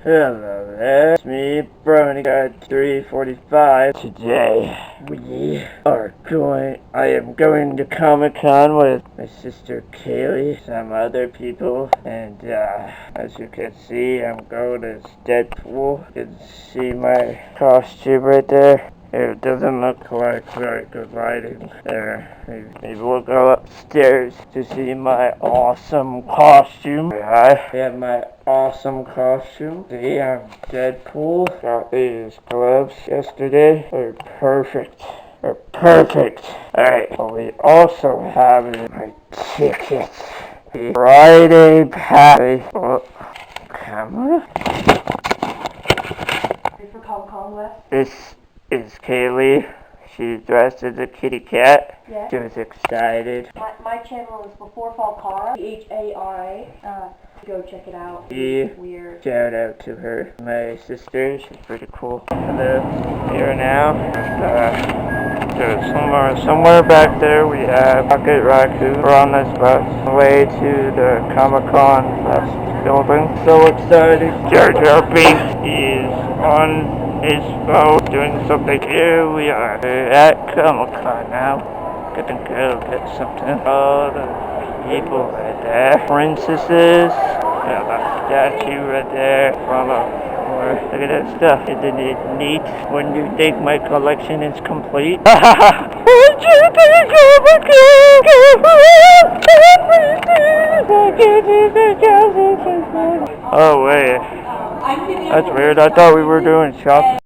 Hello there, it's me, Brony Guy 345. Today, I am going to Comic-Con with my sister Kaylee, some other people, and as you can see, I'm going as Deadpool. You can see my costume right there. It doesn't look like very good lighting there. Maybe we'll go upstairs to see my awesome costume. I have my awesome costume. See, I'm Deadpool. Got these gloves yesterday. They're perfect. They're perfect. Alright, well, we also have my tickets. The Friday Party. Oh, camera? Ready for Comic-Con with? This is Kaylee. She's dressed as a kitty cat. Yeah. She was excited. My channel is Before Fall Car. H-A-R-A. Go check it out. Weird. Shout out to her. My sister. She's pretty cool. Hello. Here now. There's somewhere back there we have Rocket Raccoon. We're on this bus. On the way to the Comic-Con West building. So excited. Jar Jar Binks is on his phone doing something. Here we are. We're at Comic-Con now. Gonna go get something. All the people right there. Princesses. Yeah, that statue right there from look at that stuff. Isn't it neat? When you think my collection is complete? What you think Oh wait. That's weird. I thought we were doing shopping.